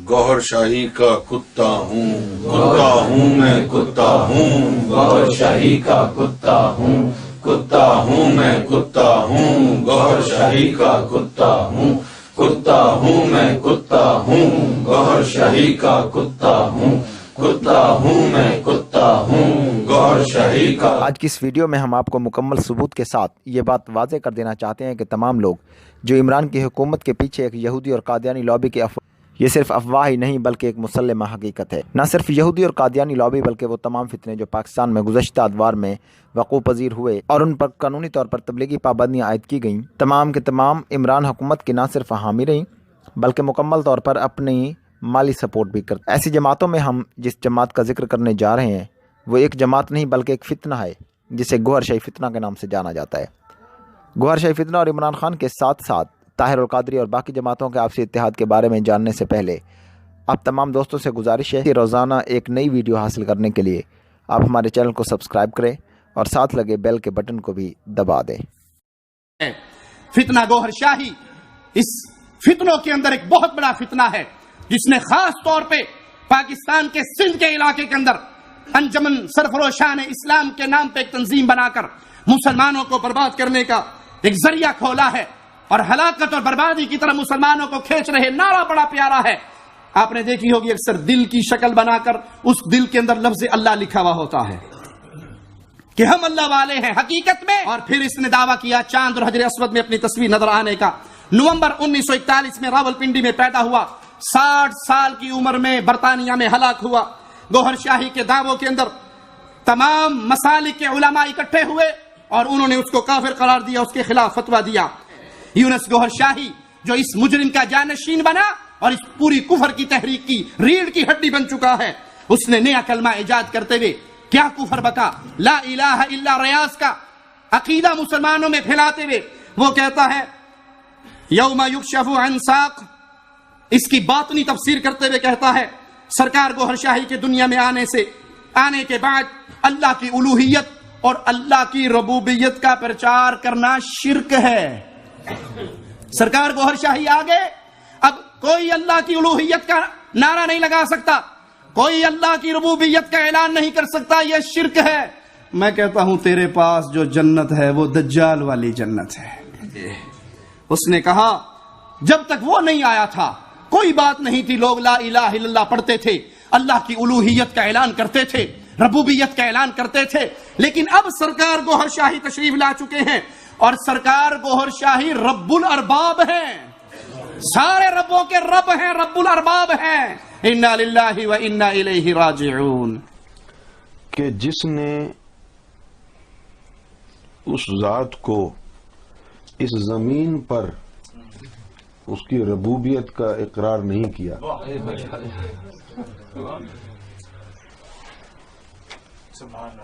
گوہر شاہی کا کتا ہوں میں کتا ہوں، گوہر شاہی کا کتا ہوں میں کتا ہوں، گوہر شاہی کا کتا ہوں میں کتا ہوں، گوہر شاہی کا کتا ہوں میں کتا ہوں، گوہر شاہی کا۔ آج کی اس ویڈیو میں ہم آپ کو مکمل ثبوت کے ساتھ یہ بات واضح کر دینا چاہتے ہیں کہ تمام لوگ جو عمران کی حکومت کے پیچھے ایک یہودی اور قادیانی لابی کے یہ صرف افواہ ہی نہیں بلکہ ایک مسلمہ حقیقت ہے۔ نہ صرف یہودی اور قادیانی لابی بلکہ وہ تمام فتنے جو پاکستان میں گزشتہ ادوار میں وقوع پذیر ہوئے اور ان پر قانونی طور پر تبلیغی پابندیاں عائد کی گئیں، تمام کے تمام عمران حکومت کی نہ صرف حامی رہیں بلکہ مکمل طور پر اپنی مالی سپورٹ بھی کرتے۔ ایسی جماعتوں میں ہم جس جماعت کا ذکر کرنے جا رہے ہیں وہ ایک جماعت نہیں بلکہ ایک فتنہ ہے جسے گوہر شاہی فتنہ کے نام سے جانا جاتا ہے۔ گوہر شاہی فتنہ اور عمران خان کے ساتھ ساتھ طاہر القادری اور باقی جماعتوں کے آپسی اتحاد کے بارے میں جاننے سے پہلے آپ تمام دوستوں سے گزارش ہے کہ روزانہ ایک نئی ویڈیو حاصل کرنے کے لیے آپ ہمارے چینل کو سبسکرائب کریں اور ساتھ لگے بیل کے بٹن کو بھی دبا دیں۔ فتنہ گوہر شاہی اس فتنوں کے اندر ایک بہت بڑا فتنہ ہے جس نے خاص طور پہ پاکستان کے سندھ کے علاقے کے اندر انجمن سرفروشان اسلام کے نام پہ ایک تنظیم بنا کر مسلمانوں کو برباد کرنے کا ایک ذریعہ کھولا ہے اور ہلاکت اور بربادی کی طرف مسلمانوں کو کھینچ رہے۔ نعرہ بڑا پیارا ہے، آپ نے دیکھی ہوگی اکثر دل کی شکل بنا کر اس دل کے اندر لفظ اللہ لکھا ہوا ہوتا ہے کہ ہم اللہ والے ہیں حقیقت میں۔ اور پھر اس نے دعویٰ کیا چاند اور حجر اسود میں اپنی تصویر نظر آنے کا۔ نومبر 1941 میں راولپنڈی میں پیدا ہوا، 60 سال کی عمر میں برطانیہ میں ہلاک ہوا۔ گوہر شاہی کے دعووں کے اندر تمام مسالک کے علماء اکٹھے ہوئے اور انہوں نے اس کو کافر قرار دیا، اس کے خلاف فتویٰ دیا۔ یونس گوہر شاہی جو اس مجرم کا جانشین بنا اور اس پوری کفر کی تحریک کی ریڑھ کی ہڈی بن چکا ہے، اس نے نیا کلمہ ایجاد کرتے ہوئے کیا کفر بتا، لا الہ الا ریاض کا عقیدہ مسلمانوں میں پھیلاتے ہوئے وہ کہتا ہے یوم یکشف عن ساق، اس کی باطنی تفسیر کرتے ہوئے کہتا ہے سرکار گوہر شاہی کے دنیا میں آنے کے بعد اللہ کی الوہیت اور اللہ کی ربوبیت کا پرچار کرنا شرک ہے۔ سرکار گوہر شاہی آگے اب کوئی اللہ کی الوہیت کا نعرہ نہیں لگا سکتا، کوئی اللہ کی ربوبیت کا اعلان نہیں کر سکتا، یہ شرک ہے۔ میں کہتا ہوں تیرے پاس جو جنت ہے وہ دجال والی جنت ہے۔ اس نے کہا جب تک وہ نہیں آیا تھا کوئی بات نہیں تھی، لوگ لا الہ الا اللہ پڑھتے تھے، اللہ کی الوہیت کا اعلان کرتے تھے، ربوبیت کا اعلان کرتے تھے، لیکن اب سرکار گوہر شاہی تشریف لا چکے ہیں اور سرکار گوہر شاہی رب الارباب ہیں، سارے ربوں کے رب ہیں، رب الارباب ہیں۔ انا للہ و انا الیہ راجعون۔ کہ جس نے اس ذات کو اس زمین پر اس کی ربوبیت کا اقرار نہیں کیا،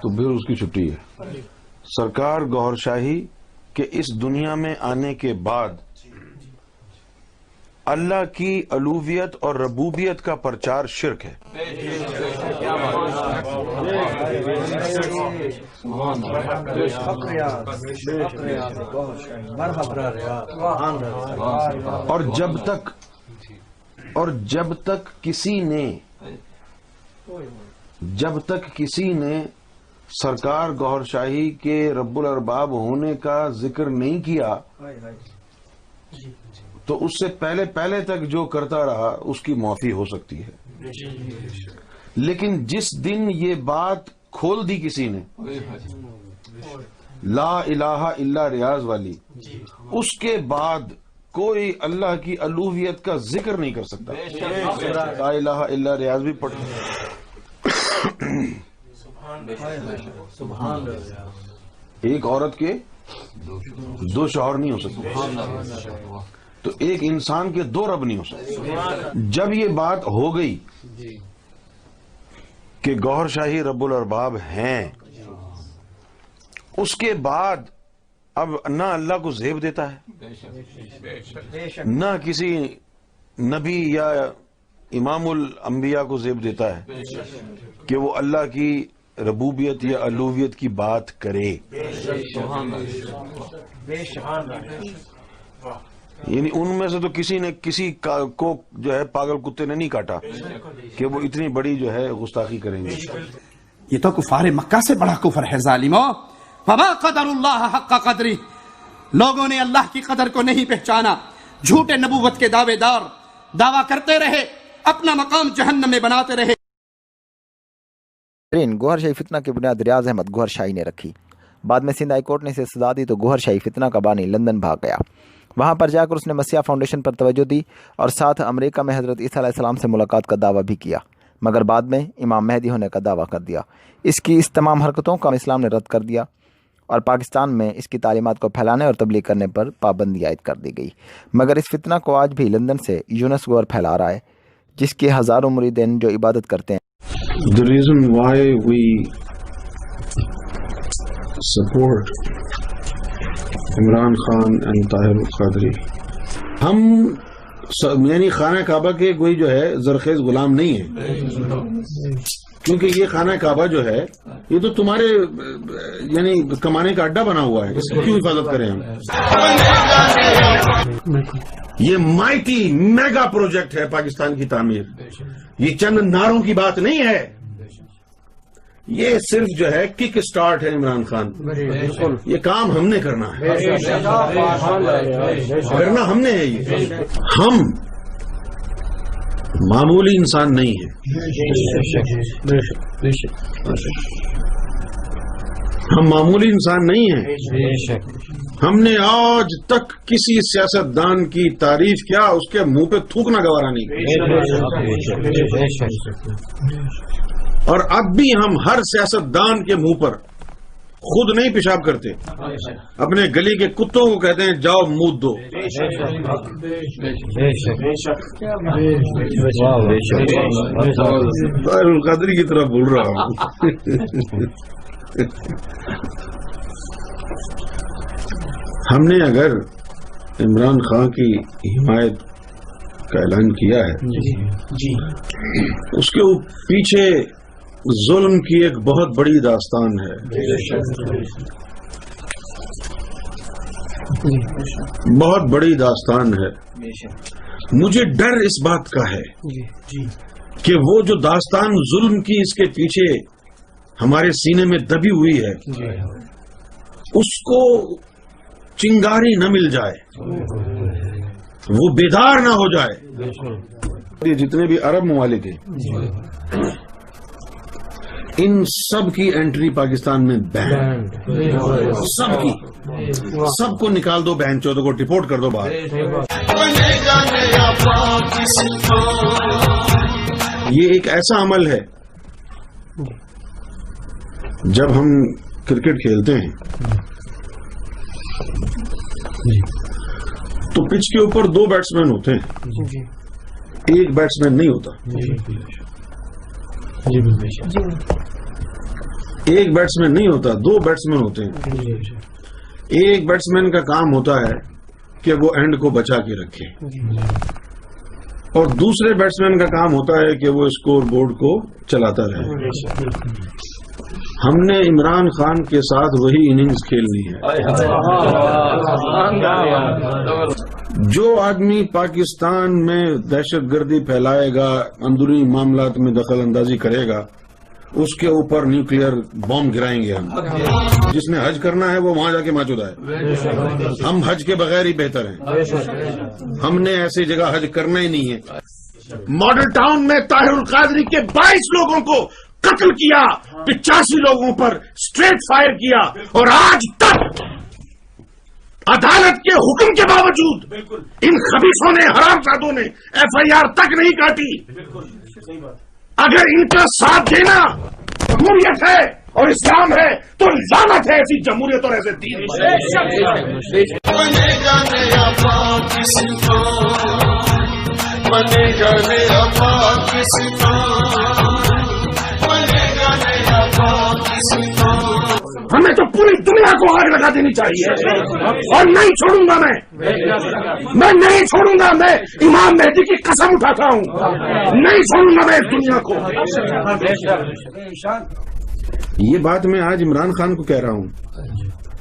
تو پھر اس کی چھٹی ہے۔ سرکار گوہر شاہی کے اس دنیا میں آنے کے بعد اللہ کی الوہیت اور ربوبیت کا پرچار شرک ہے۔ اور جب تک کسی نے سرکار گوہر شاہی کے رب الارباب ہونے کا ذکر نہیں کیا تو اس سے پہلے تک جو کرتا رہا اس کی معافی ہو سکتی ہے، لیکن جس دن یہ بات کھول دی کسی نے لا الہ الا ریاض والی، اس کے بعد کوئی اللہ کی الوہیت کا ذکر نہیں کر سکتا۔ لا الہ الا ریاض بھی پڑھ ایک عورت کے دو شوہر نہیں ہو سکتے، تو ایک انسان کے دو رب نہیں ہو سکتے۔ جب یہ بات ہو گئی کہ گوہر شاہی رب الارباب ہیں، اس کے بعد اب نہ اللہ کو زیب دیتا ہے، نہ کسی نبی یا امام الانبیاء کو زیب دیتا ہے کہ وہ اللہ کی ربوبیت یا الوہیت کی بات کرے۔ یعنی ان میں سے تو کسی نے کسی کو جو ہے پاگل کتے نے نہیں کاٹا کہ وہ اتنی بڑی جو ہے گستاخی کریں گے. یہ تو کفار مکہ سے بڑا کفر ہے ظالمو. وما قدر اللہ حق قدری، لوگوں نے اللہ کی قدر کو نہیں پہچانا. جھوٹے نبوت کے دعوے دار دعویٰ کرتے رہے، اپنا مقام جہنم میں بناتے رہے. گوہر شاہی فتنہ کی بنیاد ریاض احمد گوہر شاہی نے رکھی. بعد میں سندھ ہائی کورٹ نے اسے سزا دی تو گوہر شاہی فتنہ کا بانی لندن بھاگ گیا. وہاں پر جا کر اس نے مسیح فاؤنڈیشن پر توجہ دی اور ساتھ امریکہ میں حضرت عیسیٰ علیہ السلام سے ملاقات کا دعویٰ بھی کیا، مگر بعد میں امام مہدی ہونے کا دعویٰ کر دیا. اس کی اس تمام حرکتوں کا اسلام نے رد کر دیا اور پاکستان میں اس کی تعلیمات کو پھیلانے اور تبلیغ کرنے پر پابندی عائد کر دی گئی. مگر اس فتنہ کو آج بھی لندن سے یونس گوہر پھیلا رہا ہے، جس کے ہزاروں مریدین جو عبادت کرتے ہیں. The reason why we support Imran Khan and Tahir al-Qadri, ہم یعنی خانہ کعبہ کے کوئی جو ہے زرخیز غلام نہیں ہے، کیونکہ یہ خانہ کعبہ جو ہے یہ تو تمہارے یعنی کمانے کا اڈا بنا ہوا ہے، اس کی کیوں حفاظت کریں ہم؟ یہ مائٹی میگا پروجیکٹ ہے پاکستان کی تعمیر، یہ چند نعروں کی بات نہیں ہے، یہ صرف جو ہے کک سٹارٹ ہے. عمران خان، یہ کام ہم نے کرنا ہے، کرنا ہم نے ہے. یہ ہم معمولی انسان نہیں ہیں، ہم معمولی انسان نہیں ہیں. ہم نے آج تک کسی سیاستدان کی تعریف کیا اس کے منہ پہ تھوکنا گوارا نہیں، اور اب بھی ہم ہر سیاستدان کے منہ پر خود نہیں پیشاب کرتے، اپنے گلی کے کتوں کو کہتے ہیں جاؤ منہ دو. طاہر القادری کی طرح بول رہا ہوں. ہم نے اگر عمران خان کی حمایت کا اعلان کیا ہے، اس کے پیچھے ظلم کی ایک بہت بڑی داستان ہے. بہت بڑی داستان ہے. مجھے ڈر اس بات کا ہے کہ وہ جو داستان ظلم کی اس کے پیچھے ہمارے سینے میں دبی ہوئی ہے، اس کو چنگاری نہ مل جائے، وہ بیدار نہ ہو جائے. یہ جتنے بھی عرب ممالک ہیں ان سب کی انٹری پاکستان میں بین، سب کی، سب کو نکال دو، بہن چودوں کو ڈپورٹ کر دو باہر. یہ ایک ایسا عمل ہے، جب ہم کرکٹ کھیلتے ہیں تو پچ کے اوپر 2 بیٹسمین ہوتے ہیں، ایک بیٹسمین نہیں ہوتا. ایک بیٹسمین نہیں ہوتا، 2 بیٹسمین ہوتے ہیں. ایک بیٹسمین کا کام ہوتا ہے کہ وہ اینڈ کو بچا کے رکھے، اور دوسرے بیٹسمین کا کام ہوتا ہے کہ وہ اسکور بورڈ کو چلاتا رہے. ہم نے عمران خان کے ساتھ وہی اننگز کھیلنی ہے. جو آدمی پاکستان میں دہشت گردی پھیلائے گا، اندرونی معاملات میں دخل اندازی کرے گا، اس کے اوپر نیوکلیئر بم گرائیں گے ہم. جس نے حج کرنا ہے وہ وہاں جا کے موجود ہے. ہم حج کے بغیر ہی بہتر ہیں. ہم نے ایسی جگہ حج کرنا ہی نہیں ہے. ماڈل ٹاؤن میں طاہر القادری کے 22 لوگوں کو قتل کیا، 85 لوگوں پر اسٹریٹ فائر کیا، اور آج تک عدالت کے حکم کے باوجود ان خبیثوں نے، حرام زادوں نے FIR تک نہیں کاٹی. اگر ان کا ساتھ دینا جمہوریت ہے اور اسلام ہے تو لعنت ہے ایسی جمہوریت اور ایسے دین. ہمیں تو پوری دنیا کو آگ لگا دینی چاہیے، اور نہیں چھوڑوں گا میں نہیں چھوڑوں گا. میں امام مہدی کی قسم اٹھاتا ہوں، نہیں چھوڑوں گا میں اس دنیا کو. یہ بات میں آج عمران خان کو کہہ رہا ہوں